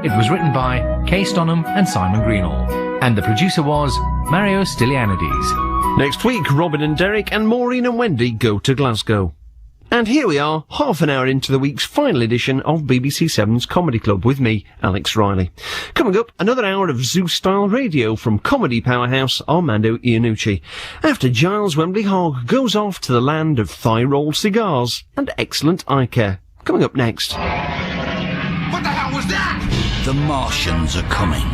It was written by Kay Stonham and Simon Greenall, and the producer was Mario Stylianides. Next week, Robin and Derek and Maureen and Wendy go to Glasgow. And here we are, half an hour into the week's final edition of BBC 7's Comedy Club with me, Alex Riley. Coming up, another hour of Zoo-style radio from comedy powerhouse Armando Iannucci, after Giles Wemmbley Hogg goes off to the land of thigh-rolled cigars and excellent eye care. Coming up next. What the hell was that? The Martians are coming.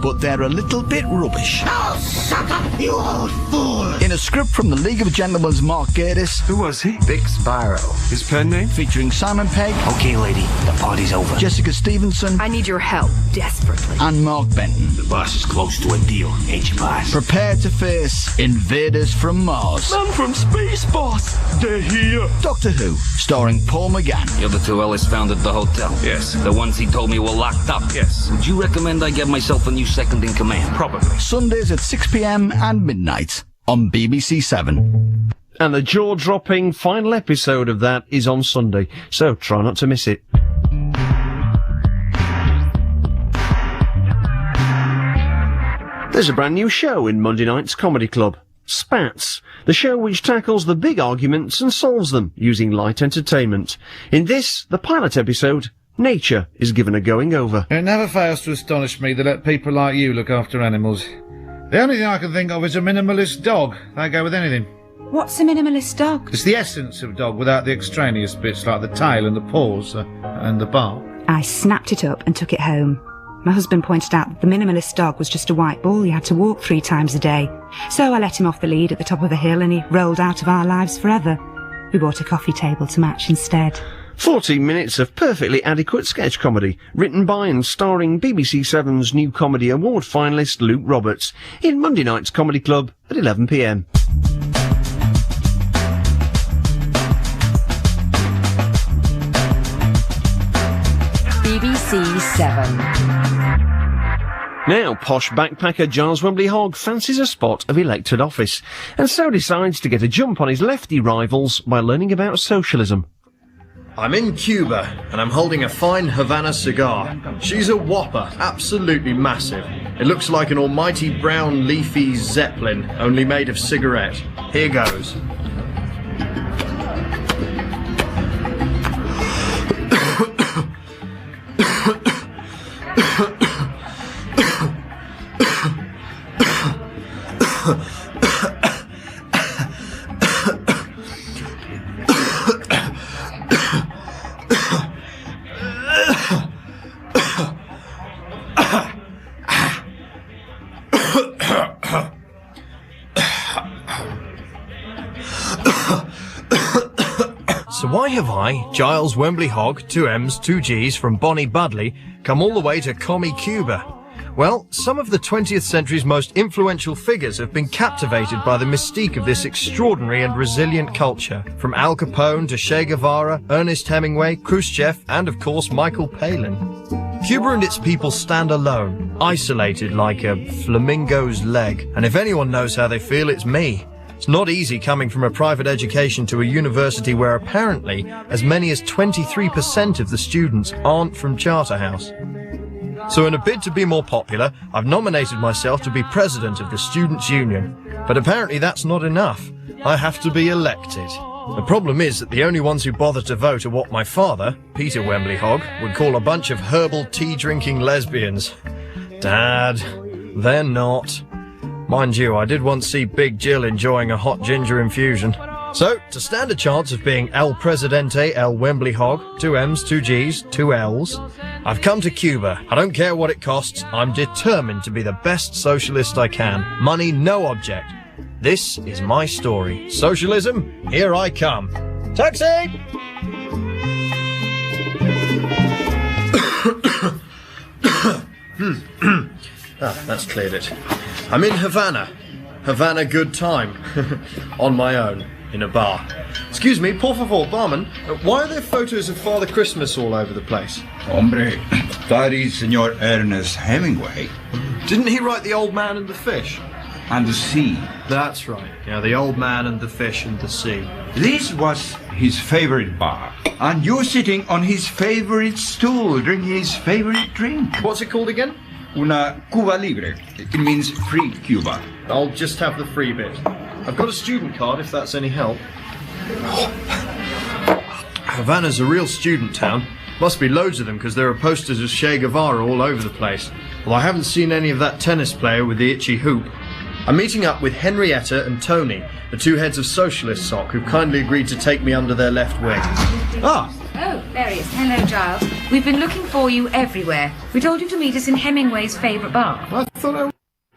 But they're a little bit rubbish. Oh, shut up, you old fool! In a script from the League of Gentlemen's Mark Gatiss. Who was he? Big Sparrow. His pen name? Featuring Simon Pegg. Okay, lady, the party's over. Jessica Stevenson. I need your help, desperately. And Mark Benton. The boss is close to a deal, ain't you, boss? Prepare to face invaders from Mars. Man from space, boss! They're here! Doctor Who, starring Paul McGann. You're the two Ellis found at the hotel? Yes. The ones he told me were locked up? Yes. Would you recommend I get myself a new second in command? Probably. Sundays at 6 p.m. and midnight on BBC 7. And the jaw-dropping final episode of that is on Sunday, so try not to miss it. There's a brand new show in Monday night's Comedy Club. Spats, the show which tackles the big arguments and solves them using light entertainment. In this, the pilot episode, nature is given a going-over. It never fails to astonish me to let people like you look after animals. The only thing I can think of is a minimalist dog. They go with anything. What's a minimalist dog? It's the essence of dog without the extraneous bits like the tail and the paws and the bark. I snapped it up and took it home. My husband pointed out that the minimalist dog was just a white ball he had to walk 3 times a day. So I let him off the lead at the top of a hill and he rolled out of our lives forever. We bought a coffee table to match instead. 14 minutes of perfectly adequate sketch comedy, written by and starring BBC 7's New Comedy Award finalist Luke Roberts, in Monday night's Comedy Club at 11 p.m. BBC 7. Now, posh backpacker Giles Wemmbley Hogg fancies a spot of elected office, and so decides to get a jump on his lefty rivals by learning about socialism. I'm in Cuba, and I'm holding a fine Havana cigar. She's a whopper, absolutely massive. It looks like an almighty brown leafy Zeppelin, only made of cigarette. Here goes. So why have I, Giles Wemmbley Hogg, 2 M's, 2 G's from Bonnie Budley, come all the way to Commie, Cuba? Well, some of the 20th century's most influential figures have been captivated by the mystique of this extraordinary and resilient culture, from Al Capone to Che Guevara, Ernest Hemingway, Khrushchev, and of course Michael Palin. Cuba and its people stand alone, isolated like a flamingo's leg, and if anyone knows how they feel, it's me. It's not easy coming from a private education to a university where apparently as many as 23% of the students aren't from Charterhouse. So in a bid to be more popular, I've nominated myself to be president of the Students' Union. But apparently that's not enough. I have to be elected. The problem is that the only ones who bother to vote are what my father, Peter Wemmbley Hogg, would call a bunch of herbal tea-drinking lesbians. Dad, they're not. Mind you, I did once see Big Jill enjoying a hot ginger infusion. So, to stand a chance of being El Presidente El Wemmbley Hogg, 2 M's, 2 G's, 2 L's, I've come to Cuba. I don't care what it costs, I'm determined to be the best socialist I can. Money no object. This is my story. Socialism, here I come. Taxi! That's cleared it. I'm in Havana. Havana good time. On my own. In a bar. Excuse me, por favor, barman. Why are there photos of Father Christmas all over the place? Hombre, that is Senor Ernest Hemingway. Didn't he write The Old Man and the Fish? and the sea. That's right. Yeah, the old man and the fish and the sea. This was his favorite bar. And you're sitting on his favorite stool, drinking his favorite drink. What's it called again? Una Cuba Libre. It means free Cuba. I'll just have the free bit. I've got a student card if that's any help. Havana's a real student town. Must be loads of them because there are posters of Che Guevara all over the place. Well, I haven't seen any of that tennis player with the itchy hoop. I'm meeting up with Henrietta and Tony, the two heads of Socialist Sock, who've kindly agreed to take me under their left wing. Ah! Oh, there he is. Hello, Giles. We've been looking for you everywhere. We told you to meet us in Hemingway's favourite bar. I thought I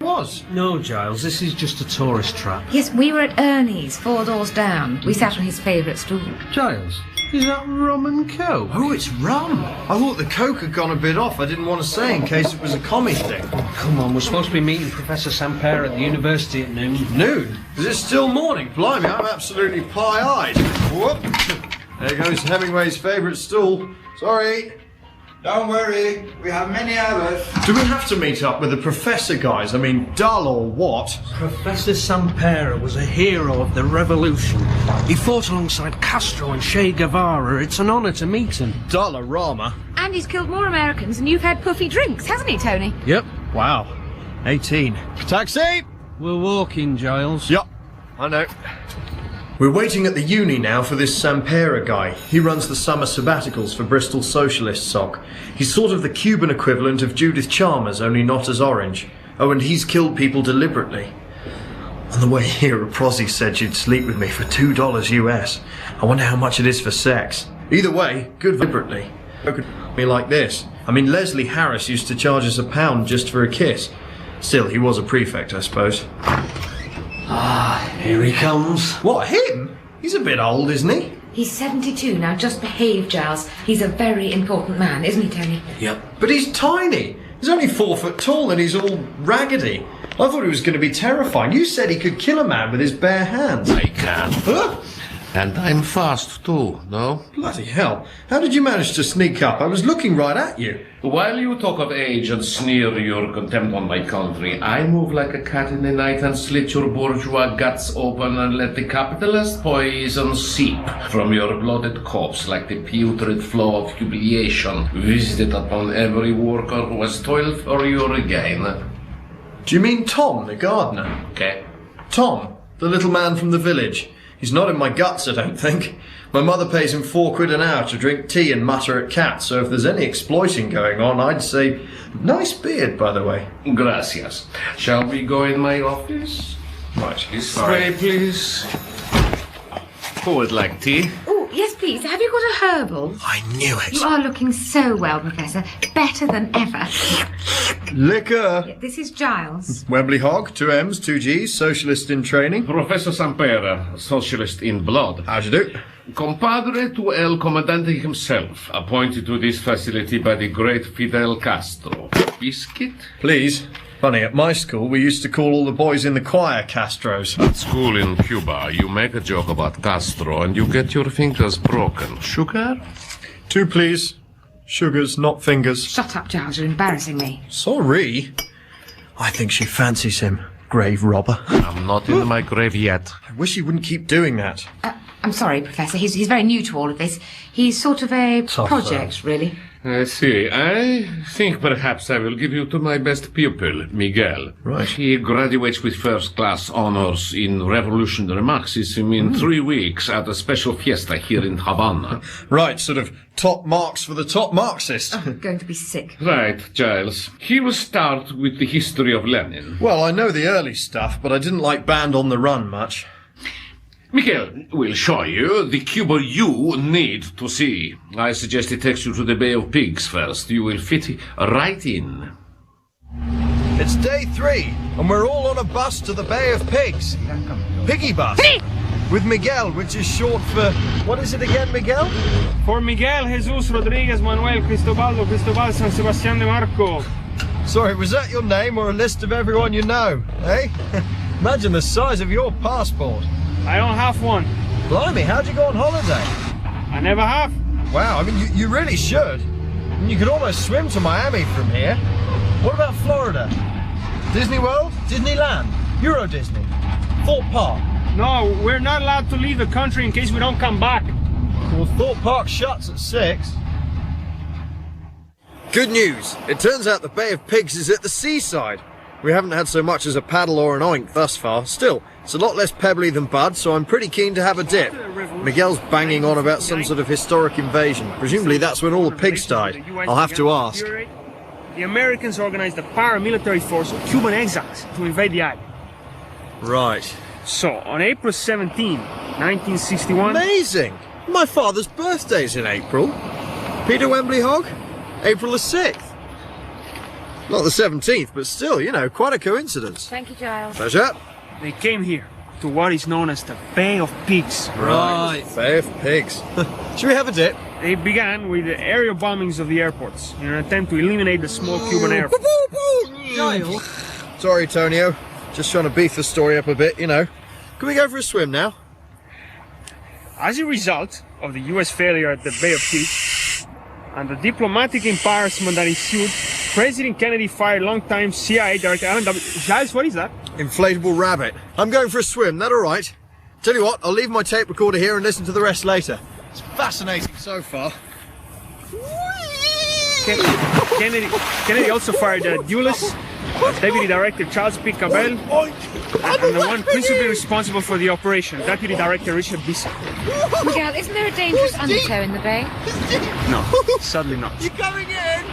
was. No, Giles, this is just a tourist trap. Yes, we were at Ernie's, 4 doors down. We sat on his favourite stool. Giles, is that rum and coke? Oh, it's rum. I thought the coke had gone a bit off. I didn't want to say in case it was a commie thing. Oh, come on, we're supposed to be meeting Professor Samper at the university at noon. Noon? Is it still morning? Blimey, I'm absolutely pie-eyed. Whoop. There goes Hemingway's favourite stool. Sorry. Don't worry, we have many others. Do we have to meet up with the professor, guys? I mean, dull or what? Professor Samper was a hero of the revolution. He fought alongside Castro and Che Guevara. It's an honour to meet him. Dollarama. And he's killed more Americans than you've had puffy drinks, hasn't he, Tony? Yep. Wow. 18. Taxi! We're walking, Giles. Yup, I know. We're waiting at the uni now for this Sampera guy. He runs the summer sabbaticals for Bristol Socialist Sock. He's sort of the Cuban equivalent of Judith Chalmers, only not as orange. Oh, and he's killed people deliberately. On the way here, a prosy said she'd sleep with me for $2 US. I wonder how much it is for sex. Either way, good deliberately. Could me like this. I mean, Leslie Harris used to charge us £1 just for a kiss. Still, he was a prefect, I suppose. Ah, here he comes. What, him? He's a bit old, isn't he? He's 72 now. Just behave, Giles. He's a very important man, isn't he, Tony? Yep. But he's tiny. He's only 4 foot tall and he's all raggedy. I thought he was going to be terrifying. You said he could kill a man with his bare hands. I can. Huh? And I'm fast too, no? Bloody hell. How did you manage to sneak up? I was looking right at you. While you talk of age and sneer your contempt on my country, I move like a cat in the night and slit your bourgeois guts open and let the capitalist poison seep from your bloated corpse like the putrid flow of humiliation visited upon every worker who has toiled for your gain. Do you mean Tom, the gardener? Okay. Tom, the little man from the village. He's not in my guts, I don't think. My mother pays him £4 an hour to drink tea and mutter at cats, so if there's any exploiting going on, I'd say... Nice beard, by the way. Gracias. Shall we go in my office? Right. This way, please. Who would like tea? Oh, yes, please. Have you got a herbal? I knew it. You are looking so well, Professor. Better than ever. Liquor. This is Giles. Wemmbley Hogg, 2 M's, 2 G's, socialist in training. Professor Sampera, socialist in blood. How'd you do? Compadre to El Comandante himself, appointed to this facility by the great Fidel Castro. Biscuit? Please. Funny, at my school we used to call all the boys in the choir Castros. At school in Cuba, you make a joke about Castro and you get your fingers broken. Sugar? 2, please. Sugars, not fingers. Shut up, Giles. You're embarrassing me. Sorry. I think she fancies him. Grave robber. I'm not in my grave yet. I wish he wouldn't keep doing that. I'm sorry, Professor. He's very new to all of this. He's sort of a project, really. I see. I think perhaps I will give you to my best pupil, Miguel. Right. He graduates with first-class honors in Revolutionary Marxism in 3 weeks at a special fiesta here in Havana. Right, sort of top marks for the top Marxist. Oh, going to be sick. Right, Giles. He will start with the history of Lenin. Well, I know the early stuff, but I didn't like Band on the Run much. Miguel will show you the Cuba you need to see. I suggest he takes you to the Bay of Pigs first. You will fit right in. It's day 3, and we're all on a bus to the Bay of Pigs. Piggy bus. With Miguel, which is short for... What is it again, Miguel? For Miguel, Jesus, Rodriguez, Manuel, Cristobal, San Sebastián de Marco. Sorry, was that your name or a list of everyone you know, eh? Imagine the size of your passport. I don't have one. Blimey, how'd you go on holiday? I never have. Wow, I mean, you really should. I mean, you could almost swim to Miami from here. What about Florida? Disney World? Disneyland? Euro Disney. Thorpe Park. No, we're not allowed to leave the country in case we don't come back. Well, Thorpe Park shuts at 6. Good news! It turns out the Bay of Pigs is at the seaside. We haven't had so much as a paddle or an oink thus far. Still, it's a lot less pebbly than Bud, so I'm pretty keen to have a dip. Miguel's banging on about some sort of historic invasion. Presumably that's when all the pigs died. I'll have to ask. The Americans organized a paramilitary force of Cuban exiles to invade the island. Right. So, on April 17, 1961... Amazing! My father's birthday's in April. Peter Wembley Hogg? April the 6th. Not the 17th, but still, you know, quite a coincidence. Thank you, Giles. Pleasure. They came here to what is known as the Bay of Pigs. Right. Bay of Pigs. Should we have a dip? They began with the aerial bombings of the airports in an attempt to eliminate the small Cuban air force. Giles. Sorry, Tonio. Just trying to beef the story up a bit, you know. Can we go for a swim now? As a result of the US failure at the Bay of Pigs and the diplomatic embarrassment that ensued, President Kennedy fired longtime CIA Director Alan W. Giles, what is that? Inflatable rabbit. I'm going for a swim, that alright? Tell you what, I'll leave my tape recorder here and listen to the rest later. It's fascinating so far. Kennedy also fired Dulles, Deputy Director Charles P. Cabell, and the one principally responsible for the operation, Deputy Director Richard Bissell. Miguel, isn't there a dangerous undertow in the bay? No, sadly not. You're going in!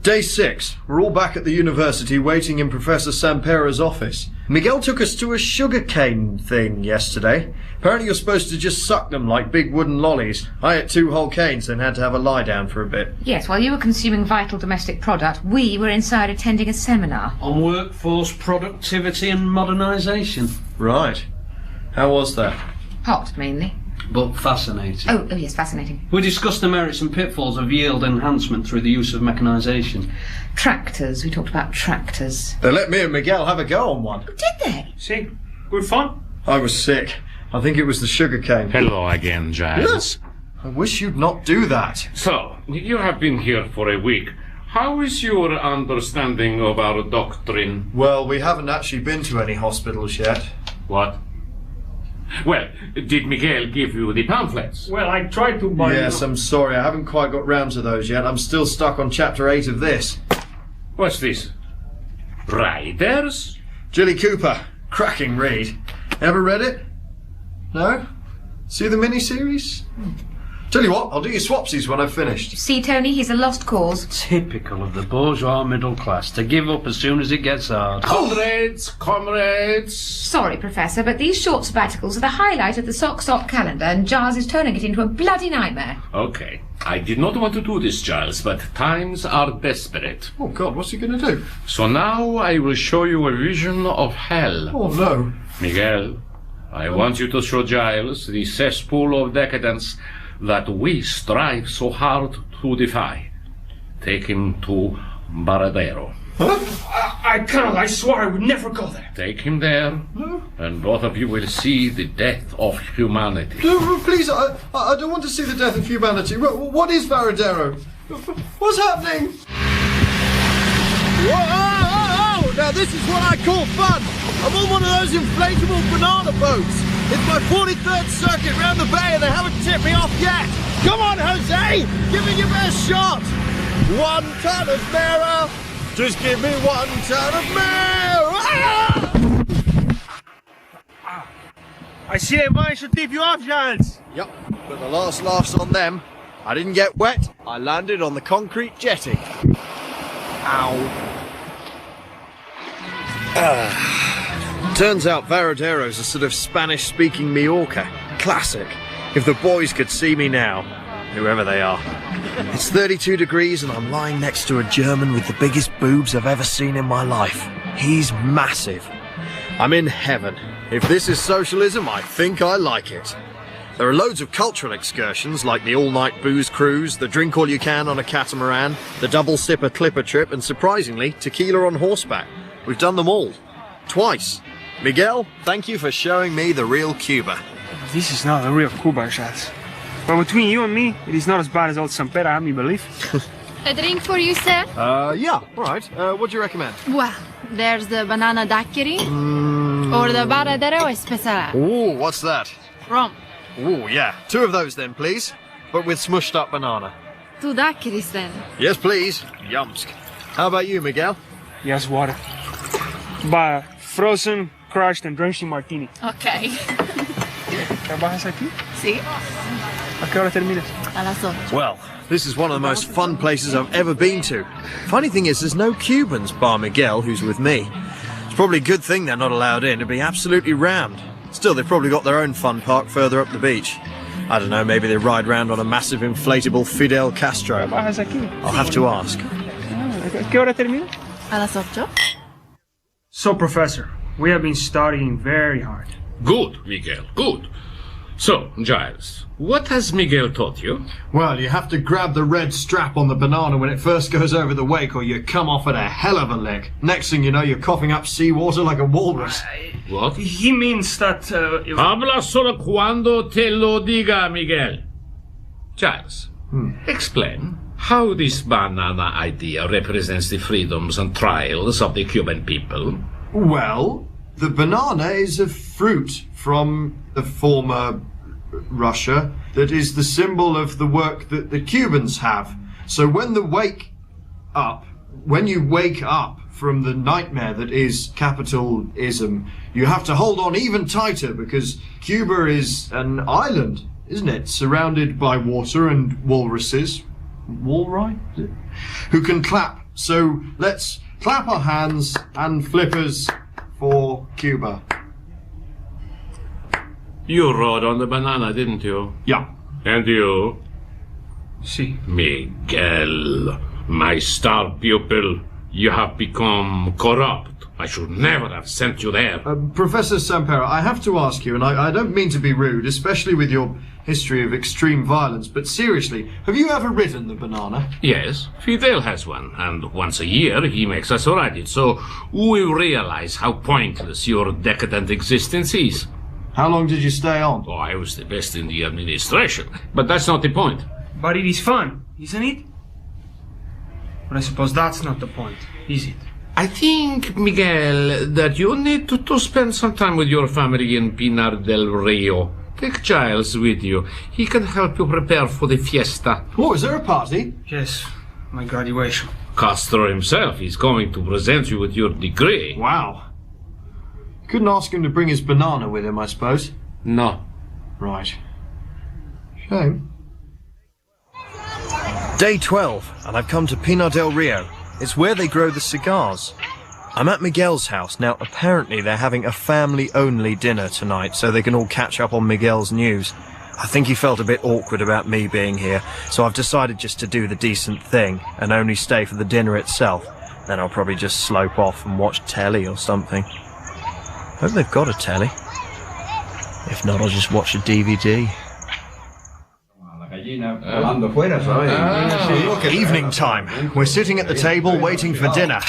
Day 6. We're all back at the university waiting in Professor Sampera's office. Miguel took us to a sugarcane thing yesterday. Apparently you're supposed to just suck them like big wooden lollies. I ate 2 whole canes and had to have a lie down for a bit. Yes, while you were consuming vital domestic product, we were inside attending a seminar. On workforce productivity and modernisation. Right. How was that? Hot, mainly. But fascinating. Oh, yes, fascinating. We discussed the merits and pitfalls of yield enhancement through the use of mechanisation. Tractors. We talked about tractors. They let me and Miguel have a go on one. Did they? See? Good fun? I was sick. I think it was the sugarcane. Hello again, Giles. I wish you'd not do that. So, you have been here for a week. How is your understanding of our doctrine? Well, we haven't actually been to any hospitals yet. What? Well, did Miguel give you the pamphlets? Well, I tried to buy... Yes, I'm sorry. I haven't quite got round to those yet. I'm still stuck on chapter 8 of this. What's this? Riders? Jilly Cooper. Cracking read. Ever read it? No? See the mini-series? Tell you what, I'll do your swapsies when I've finished. See, Tony, he's a lost cause. Typical of the bourgeois middle class, to give up as soon as it gets hard. Comrades! Sorry, Professor, but these short sabbaticals are the highlight of the Sock calendar, and Giles is turning it into a bloody nightmare. Okay. I did not want to do this, Giles, but times are desperate. Oh, God, what's he going to do? So now I will show you a vision of hell. Oh, no. Miguel, I want you to show Giles the cesspool of decadence that we strive so hard to defy. Take him to Baradero. Huh? I can't. I swore I would never go there. Take him there, and both of you will see the death of humanity. No, please, I don't want to see the death of humanity. What is Baradero? What's happening? Whoa! Now this is what I call fun. I'm on one of those inflatable banana boats. It's my 43rd circuit round the bay and they haven't tipped me off yet. Come on, Jose! Give me your best shot! 1 ton of mirror! Just give me 1 ton of mirror! Ah! I see they managed to tip you off, Giles. Yep, but the last laugh's on them. I didn't get wet, I landed on the concrete jetty. Ow. Turns out Varadero's a sort of Spanish-speaking Majorca. Classic. If the boys could see me now, whoever they are. It's 32 degrees and I'm lying next to a German with the biggest boobs I've ever seen in my life. He's massive. I'm in heaven. If this is socialism, I think I like it. There are loads of cultural excursions, like the all-night booze cruise, the drink all you can on a catamaran, the double-sipper clipper trip, and surprisingly, tequila on horseback. We've done them all. Twice. Miguel, thank you for showing me the real Cuba. This is not the real Cuba, Giles. But between you and me, it is not as bad as old Sampera had me believe. A drink for you, sir? Yeah, alright. What do you recommend? Well, there's the banana daiquiri. Or the Baradero Especial. Ooh, what's that? Rum. Ooh, yeah. 2 of those then, please. But with smushed up banana. 2 daiquiris then. Yes, please. Yumsk. How about you, Miguel? Yes, water. But frozen, crushed, and drenched in martini. Okay. ¿Trabajas aquí? Sí. ¿A qué hora terminas? A las 8. Well, this is one of the most fun places I've ever been to. Funny thing is, there's no Cubans, bar Miguel, who's with me. It's probably a good thing they're not allowed in. It'd be absolutely rammed. Still, they've probably got their own fun park further up the beach. I don't know, maybe they ride round on a massive inflatable Fidel Castro. I'll have to ask. ¿Qué hora termina? A las 8. So, Professor, we have been studying very hard. Good, Miguel, good. So, Giles, what has Miguel taught you? Well, you have to grab the red strap on the banana when it first goes over the wake, or you come off at a hell of a lick. Next thing you know, you're coughing up seawater like a walrus. What? He means that... Habla solo cuando te lo diga, Miguel. Giles, explain how this banana idea represents the freedoms and trials of the Cuban people. Well, the banana is a fruit from the former Russia that is the symbol of the work that the Cubans have. So when you wake up from the nightmare that is capitalism, you have to hold on even tighter, because Cuba is an island, isn't it? Surrounded by water and walruses. Walrus? Who can clap. So let's clap our hands and flippers for Cuba. You rode on the banana, didn't you? Yeah. And you? Si. Miguel, my star pupil, you have become corrupt. I should never have sent you there. Professor Sampera, I have to ask you, and I don't mean to be rude, especially with your history of extreme violence, but seriously, have you ever ridden the banana? Yes, Fidel has one, and once a year he makes us ride it, so we realize how pointless your decadent existence is. How long did you stay on? Oh, I was the best in the administration, but that's not the point. But it is fun, isn't it? But I suppose that's not the point, is it? I think, Miguel, that you need to spend some time with your family in Pinar del Rio. Take Giles with you. He can help you prepare for the fiesta. Oh, is there a party? Yes, my graduation. Castro himself is coming to present you with your degree. Wow. Couldn't ask him to bring his banana with him, I suppose? No. Right. Shame. Day 12, and I've come to Pinar del Rio. It's where they grow the cigars. I'm at Miguel's house. Now, apparently they're having a family-only dinner tonight, so they can all catch up on Miguel's news. I think he felt a bit awkward about me being here, so I've decided just to do the decent thing, and only stay for the dinner itself. Then I'll probably just slope off and watch telly or something. Hope they've got a telly. If not, I'll just watch a DVD. Evening time. We're sitting at the table waiting for dinner.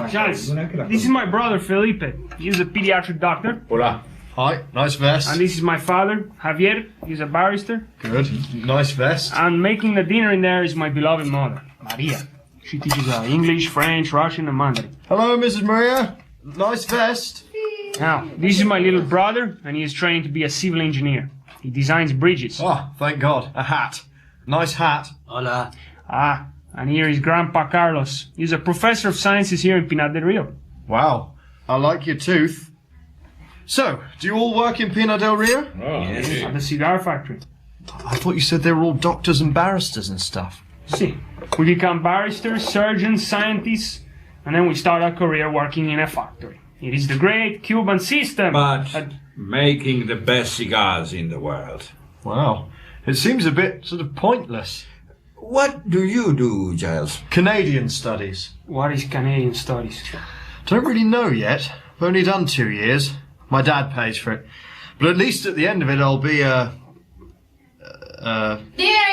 Giles, this is my brother Felipe. He's a pediatric doctor. Hola. Hi, nice vest. And this is my father, Javier. He's a barrister. Good, nice vest. And making the dinner in there is my beloved mother, Maria. She teaches English, French, Russian, and Mandarin. Hello, Mrs. Maria. Nice vest. Now, this is my little brother, and he is training to be a civil engineer. He designs bridges. Oh, thank God. A hat. Nice hat. Hola. Ah, and here is Grandpa Carlos. He's a professor of sciences here in Pinar del Rio. Wow. I like your tooth. So, do you all work in Pinar del Rio? Oh, Yes, at the cigar factory. I thought you said they were all doctors and barristers and stuff. See, we become barristers, surgeons, scientists, and then we start our career working in a factory. It is the great Cuban system. But making the best cigars in the world. Wow. It seems a bit sort of pointless. What do you do, Giles? Canadian studies. What is Canadian studies? Don't really know yet. I've only done 2 years. My dad pays for it. But at least at the end of it I'll be Dinner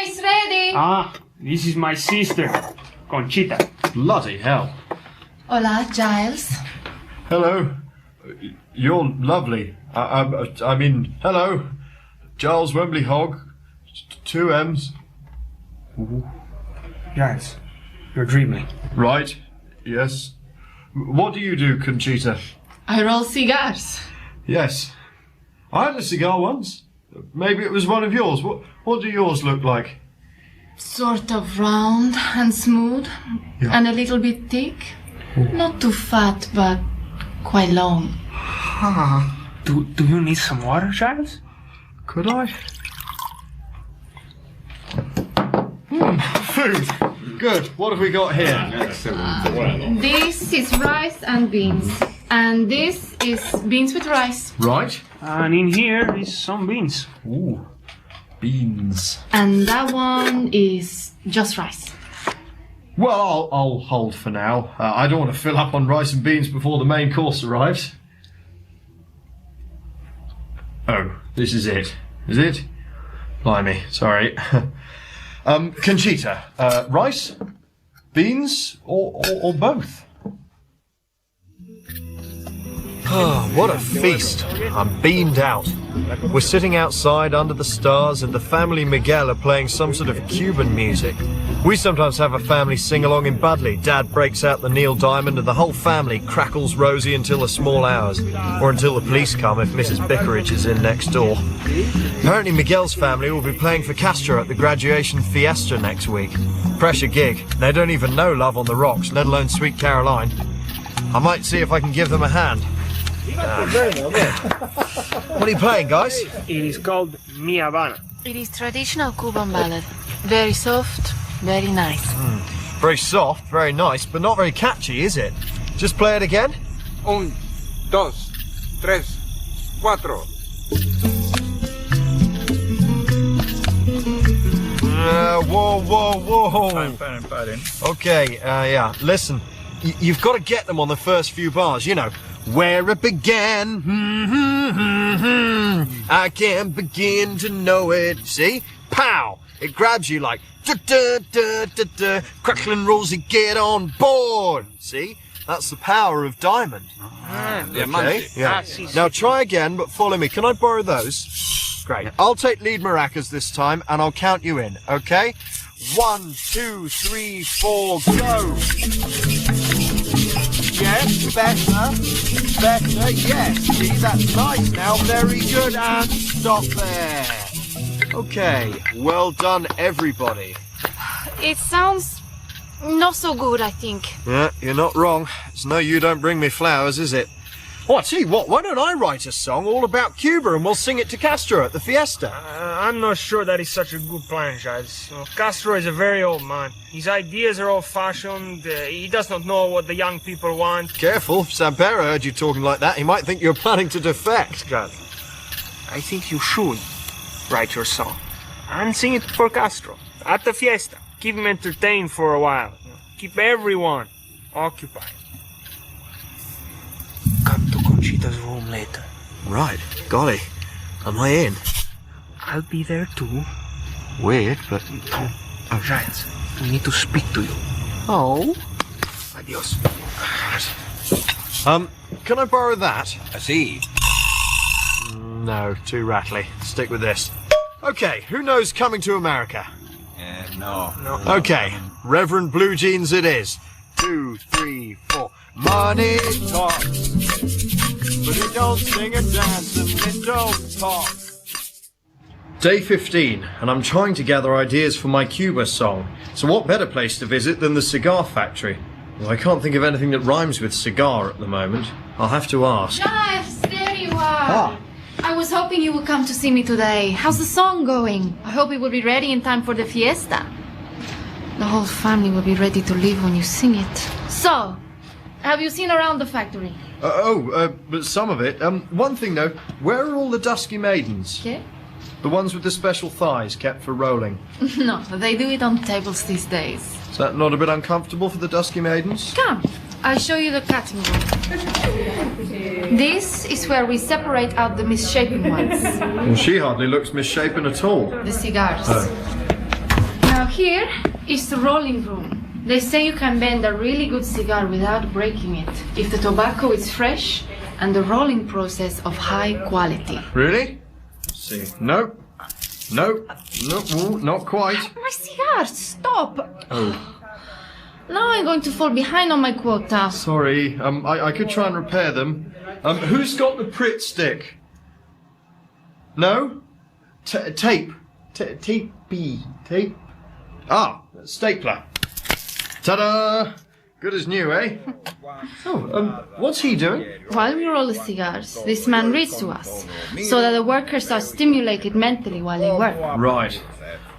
is ready. Ah, this is my sister, Conchita. Bloody hell. Hola, Giles. Hello. You're lovely. I mean, hello. Giles Wemmbley Hogg. 2 M's. Giles, You're dreaming. Right. Yes. What do you do, Conchita? I roll cigars. Yes. I had a cigar once. Maybe it was one of yours. What do yours look like? Sort of round and smooth, and a little bit thick. Not too fat, but quite long. Do you need some water, Giles? Could I? Food. Good. What have we got here? Excellent. This is rice and beans, and this is beans with rice. Right. And in here is some beans. Ooh. Beans. And that one is just rice. Well, I'll hold for now. I don't want to fill up on rice and beans before the main course arrives. Oh, this is it. Is it? Blimey, sorry. Conchita, rice, beans, or both? Oh, what a feast. I'm beamed out. We're sitting outside under the stars and the family Miguel are playing some sort of Cuban music. We sometimes have a family sing-along in Budley. Dad breaks out the Neil Diamond and the whole family crackles rosy until the small hours. Or until the police come if Mrs. Bickeridge is in next door. Apparently Miguel's family will be playing for Castro at the graduation fiesta next week. Pressure gig. They don't even know Love on the Rocks, let alone Sweet Caroline. I might see if I can give them a hand. What are you playing, guys? It is called Mi Habana. It is traditional Cuban ballad. Very soft, very nice. Very soft, very nice, but not very catchy, is it? Just play it again. 1, 2, 3, 4. Whoa. Okay, yeah, listen. You've got to get them on the first few bars, you know. Where it began, I can't begin to know it. See? Pow! It grabs you like, da-da-da-da-da, crackling Rosie, get on board. See? That's the power of Diamond. Okay? Yeah. Now try again, but follow me. Can I borrow those? Great. I'll take lead maracas this time, and I'll count you in, okay? 1, 2, 3, 4, go! Yes, better, yes. See, that's nice now, very good, and stop there. Okay, well done, everybody. It sounds not so good, I think. Yeah, you're not wrong. It's no you don't bring me flowers, is it? Oh, I tell you what, why don't I write a song all about Cuba and we'll sing it to Castro at the fiesta? I'm not sure that is such a good plan, Giles. Castro is a very old man. His ideas are old-fashioned. He does not know what the young people want. Careful, if Sampera heard you talking like that, he might think you're planning to defect. God, I think you should write your song and sing it for Castro at the fiesta. Keep him entertained for a while. Keep everyone occupied. Come to Conchita's room later. Right, golly. Am I in? I'll be there too. Weird, but... Oh, Giles, we need to speak to you. Oh? Adios. Can I borrow that? I see. No, too rattly. Stick with this. Okay, who knows Coming to America? No. Okay, Reverend Blue Jeans it is. 2, 3, 4. Money talks, but it don't sing and dance and it don't talk. Day 15, and I'm trying to gather ideas for my Cuba song. So what better place to visit than the cigar factory? Well, I can't think of anything that rhymes with cigar at the moment. I'll have to ask. Giles, there you are. I was hoping you would come to see me today. How's the song going? I hope it will be ready in time for the fiesta. The whole family will be ready to leave when you sing it. So, have you seen around the factory? But some of it. One thing though, where are all the dusky maidens? Okay. The ones with the special thighs kept for rolling. No, they do it on tables these days. Is that not a bit uncomfortable for the dusky maidens? Come, I'll show you the cutting room. This is where we separate out the misshapen ones. Well, she hardly looks misshapen at all. The cigars. Now here is the rolling room. They say you can bend a really good cigar without breaking it if the tobacco is fresh and the rolling process of high quality. Really? Let's see. Nope. Nope. Nope. Ooh, not quite. My cigar, stop! Oh. Now I'm going to fall behind on my quota. Sorry, I could try and repair them. Who's got the Pritt stick? No? Tape. Tape? Ah, stapler. Ta-da! Good as new, eh? Oh, what's he doing? While we roll the cigars, this man reads to us, so that the workers are stimulated mentally while they work. Right.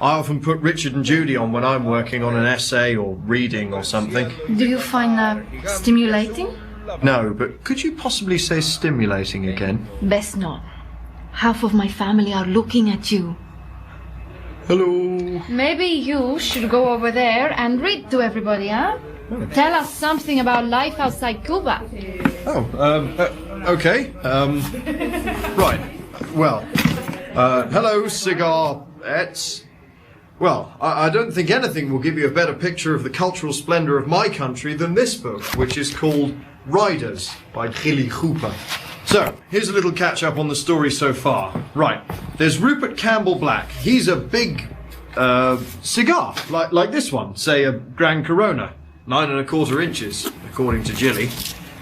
I often put Richard and Judy on when I'm working on an essay or reading or something. Do you find that stimulating? No, but could you possibly say stimulating again? Best not. Half of my family are looking at you. Hello. Maybe you should go over there and read to everybody, huh? Tell us something about life outside Cuba. Oh, okay. Right. Well, hello, cigar-ettes. Well, I don't think anything will give you a better picture of the cultural splendour of my country than this book, which is called Riders by Gilly Cooper. So, here's a little catch-up on the story so far. Right, there's Rupert Campbell Black. He's a big cigar, like this one, say a Gran Corona, 9 1/4 inches, according to Gilly.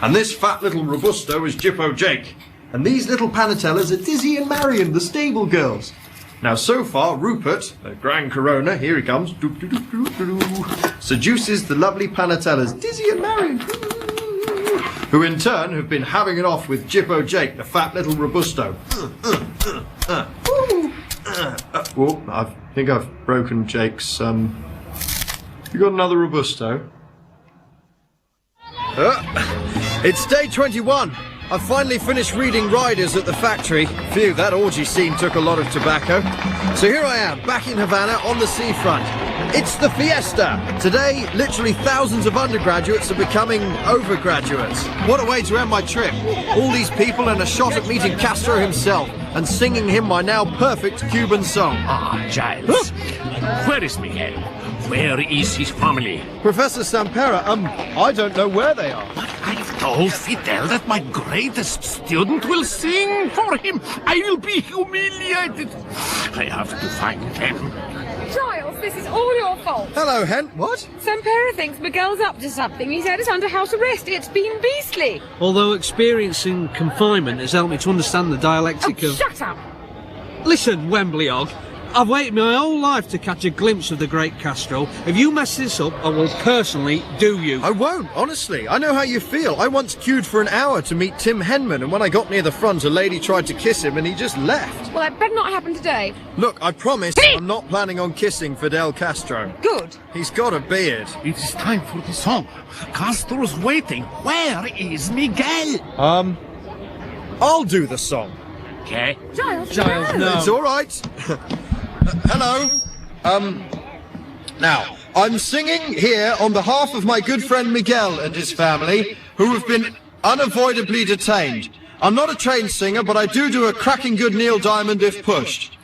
And this fat little Robusto is Jippo Jake. And these little Panatellas are Dizzy and Marion, the stable girls. Now, so far, Rupert, the Gran Corona, here he comes, seduces the lovely Panatellas, Dizzy and Marion, who in turn have been having it off with Jippo Jake, the fat little Robusto. Oh, I think I've broken Jake's, You got another Robusto? It's day 21. I've finally finished reading Riders at the factory. Phew, that orgy scene took a lot of tobacco. So here I am, back in Havana on the seafront. It's the fiesta! Today, literally thousands of undergraduates are becoming overgraduates. What a way to end my trip. All these people and a shot at meeting Castro himself and singing him my now perfect Cuban song. Ah, Giles. Where is Miguel? Where is his family? Professor Sampera, I don't know where they are. I've told Fidel that my greatest student will sing for him. I will be humiliated. I have to find them. Giles, this is all your fault. Hello, Hen. What? Sampera thinks Miguel's up to something. He said it's under house arrest. It's been beastly. Although experiencing confinement has helped me to understand the dialectic of... Shut up! Listen, Wembley Hogg. I've waited my whole life to catch a glimpse of the great Castro. If you mess this up, I will personally do you. I won't, honestly. I know how you feel. I once queued for an hour to meet Tim Henman, and when I got near the front, a lady tried to kiss him, and he just left. Well, that better not happen today. Look, I promise I'm not planning on kissing Fidel Castro. Good. He's got a beard. It is time for the song. Castro's waiting. Where is Miguel? I'll do the song. Okay. Giles, no. It's all right. Hello. Now, I'm singing here on behalf of my good friend Miguel and his family, who have been unavoidably detained. I'm not a trained singer, but I do a cracking good Neil Diamond if pushed.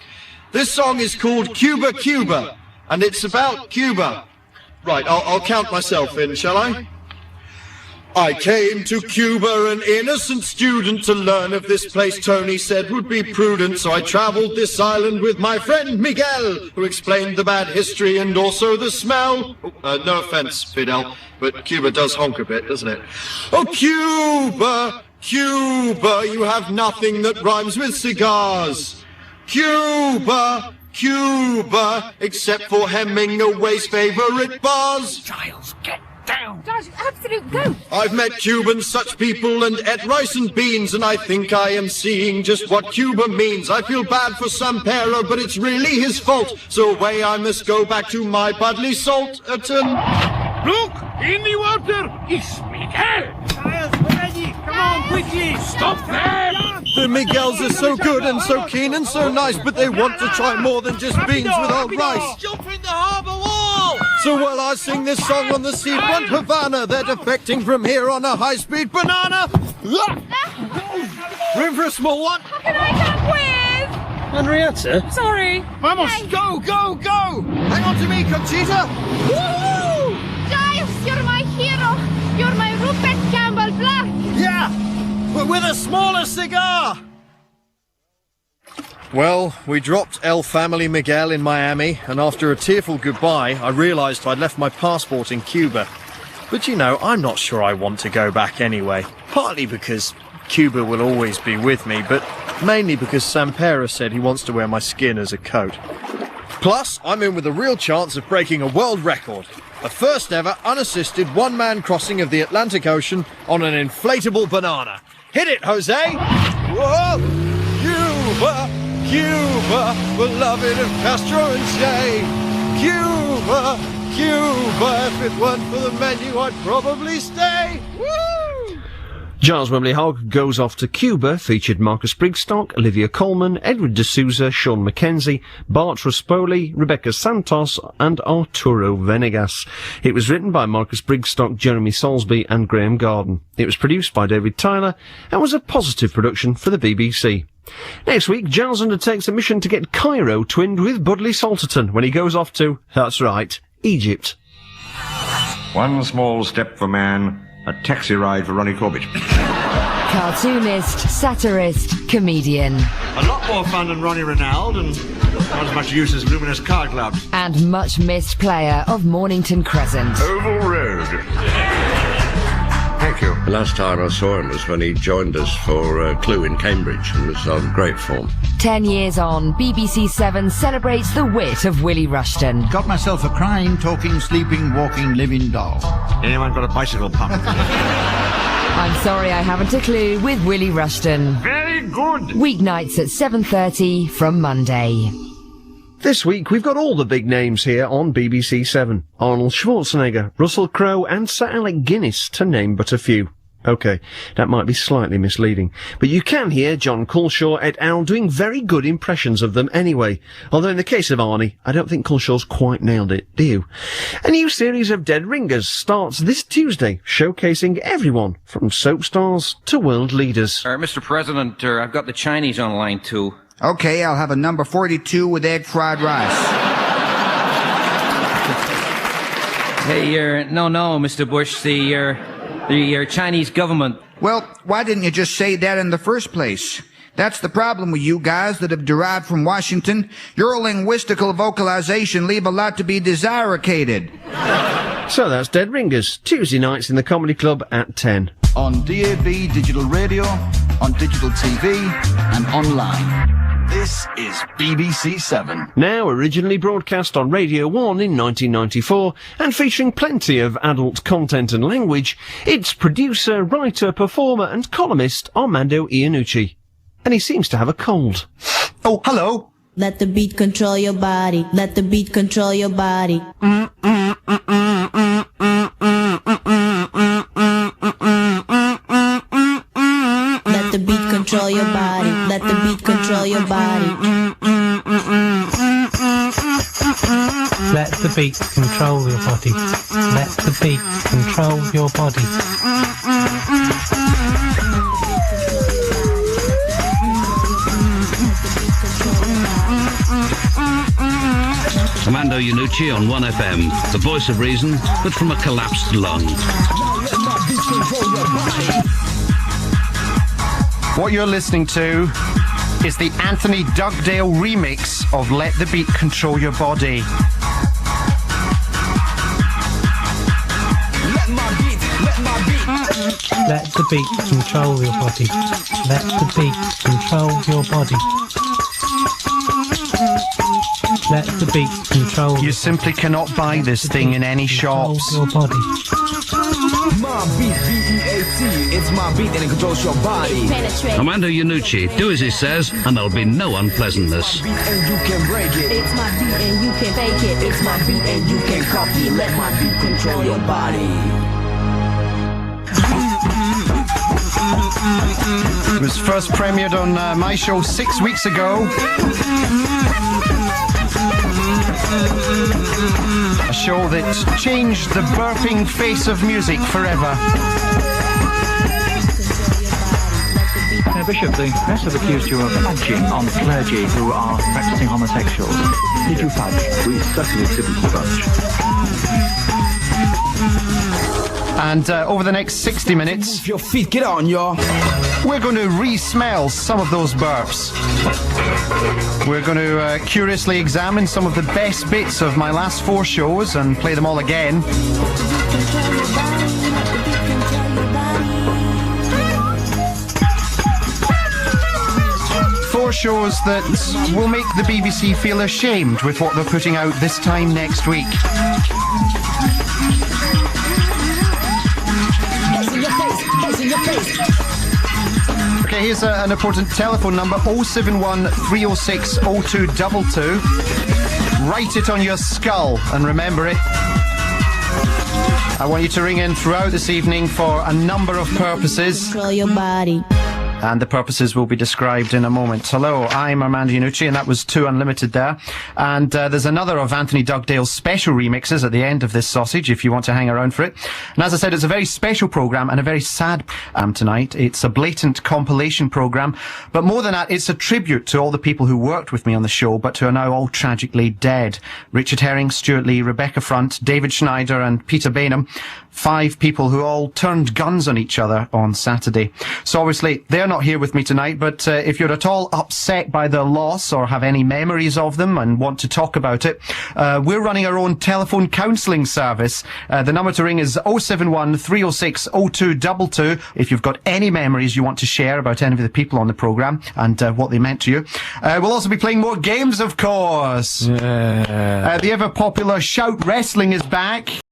This song is called Cuba, Cuba, and it's about Cuba. Right, I'll count myself in, shall I? I came to Cuba an innocent student to learn of this place Tony said would be prudent, so I travelled this island with my friend Miguel, who explained the bad history and also the smell. No offence, Fidel, but Cuba does honk a bit, doesn't it? Oh, Cuba, Cuba, you have nothing that rhymes with cigars. Cuba, Cuba, except for Hemingway's favourite bars. Giles, get down. Giles, you absolute goat. I've met Cubans, such people, and ate rice and beans, and I think I am seeing just what Cuba means. I feel bad for Sampero, but it's really his fault. So away I must go back to my Budley Salterton. Look, in the water is Miguel. Giles, we're ready. Come on, quickly. Stop them. The Miguels are so good and so keen and so nice, but they want to try more than just beans with old rice. Jump in the harbour wall. So while I sing this song on the seafront Havana, they're defecting from here on a high-speed banana. Room for a small one? How can I come with? Henrietta? Sorry. Vamos, go, go, go! Hang on to me, Conchita! Woo! Giles, you're my hero. You're my Rupert Campbell Black. Yeah, but with a smaller cigar! Well, we dropped El Family Miguel in Miami, and after a tearful goodbye, I realised I'd left my passport in Cuba. But you know, I'm not sure I want to go back anyway. Partly because Cuba will always be with me, but mainly because Sampera said he wants to wear my skin as a coat. Plus, I'm in with a real chance of breaking a world record. The first ever unassisted one-man crossing of the Atlantic Ocean on an inflatable banana. Hit it, Jose! Whoa! Cuba, Cuba, beloved of Castro and Che. Cuba, Cuba, if it weren't for the menu, I'd probably stay. Woo! Giles Wemmbley Hogg Goes Off to Cuba featured Marcus Brigstocke, Olivia Coleman, Edward D'Souza, Sean Mackenzie, Bart Ruspoli, Rebecca Santos and Arturo Venegas. It was written by Marcus Brigstocke, Jeremy Salsby and Graeme Garden. It was produced by David Tyler and was a positive production for the BBC. Next week, Giles undertakes a mission to get Cairo twinned with Budley Salterton when he goes off to, that's right, Egypt. One small step for man, a taxi ride for Ronnie Corbett. Cartoonist, satirist, comedian. A lot more fun than Ronnie Ronald and not as much use as luminous car clubs. And much missed player of Mornington Crescent. Oval Road. Thank you. The last time I saw him was when he joined us for Clue in Cambridge and was on great form. 10 years on, BBC 7 celebrates the wit of Willie Rushton. Got myself a crying, talking, sleeping, walking, living doll. Anyone got a bicycle pump? I'm sorry I haven't a clue with Willie Rushton. Very good. Weeknights at 7:30 from Monday. This week, we've got all the big names here on BBC 7. Arnold Schwarzenegger, Russell Crowe and Sir Alec Guinness, to name but a few. OK, that might be slightly misleading, but you can hear John Culshaw et al. Doing very good impressions of them anyway. Although in the case of Arnie, I don't think Culshaw's quite nailed it, do you? A new series of Dead Ringers starts this Tuesday, showcasing everyone from soap stars to world leaders. Mr. President, I've got the Chinese on line 2. Okay, I'll have a number 42 with egg fried rice. Hey, no, Mr. Bush, the Chinese government. Well, why didn't you just say that in the first place? That's the problem with you guys that have derived from Washington. Your linguistical vocalization leave a lot to be desirecated. So that's Dead Ringers, Tuesday nights in the Comedy Club at 10. On DAB, digital radio, on digital TV, and online. This is BBC 7. Now originally broadcast on Radio 1 in 1994 and featuring plenty of adult content and language, it's producer, writer, performer and columnist Armando Iannucci. And he seems to have a cold. Oh, hello. Let the beat control your body. Let the beat control your body. Let the beat control your body. Let the beat control your body. Let the beat control your body. Let the beat control your body. Armando Iannucci on 1FM, the voice of reason, but from a collapsed lung. What you're listening to is the Anthony Dugdale remix of Let the Beat Control Your Body. Let the beat control your body. Let the beat control your body. Let the beat control. You simply cannot buy this thing in any shops. Your body. My beat, B-E-A-T, it's my beat and it controls your body. Armando Iannucci, do as he says, and there'll be no unpleasantness. And you can break it. It's my beat and you can fake it. It's my beat and you can copy. Let my beat control your body. It was first premiered on my show 6 weeks ago. A show that changed the burping face of music forever. Bishop, the press have accused you of fudging on clergy who are practicing homosexuals. Did you fudge? We certainly didn't fudge. And over the next 60 minutes, move your feet, get on, y'all. We're going to re-smell some of those burps. We're going to curiously examine some of the best bits of my last 4 shows and play them all again. more shows that will make the BBC feel ashamed with what they're putting out this time next week. Okay, here's an important telephone number, 071 306 0222. Write it on your skull and remember it. I want you to ring in throughout this evening for a number of purposes. Control your body. And the purposes will be described in a moment. Hello, I'm Armando Iannucci, and that was 2 Unlimited there. And there's another of Anthony Dugdale's special remixes at the end of this sausage, if you want to hang around for it. And as I said, it's a very special programme and a very sad tonight. It's a blatant compilation programme. But more than that, it's a tribute to all the people who worked with me on the show, but who are now all tragically dead. Richard Herring, Stuart Lee, Rebecca Front, David Schneider and Peter Bainham. 5 people who all turned guns on each other on Saturday. So obviously, they're not here with me tonight, but if you're at all upset by their loss or have any memories of them and want to talk about it, we're running our own telephone counselling service. The number to ring is 071 306 0222 if you've got any memories you want to share about any of the people on the programme and what they meant to you. We'll also be playing more games, of course. The ever popular Shout Wrestling is back.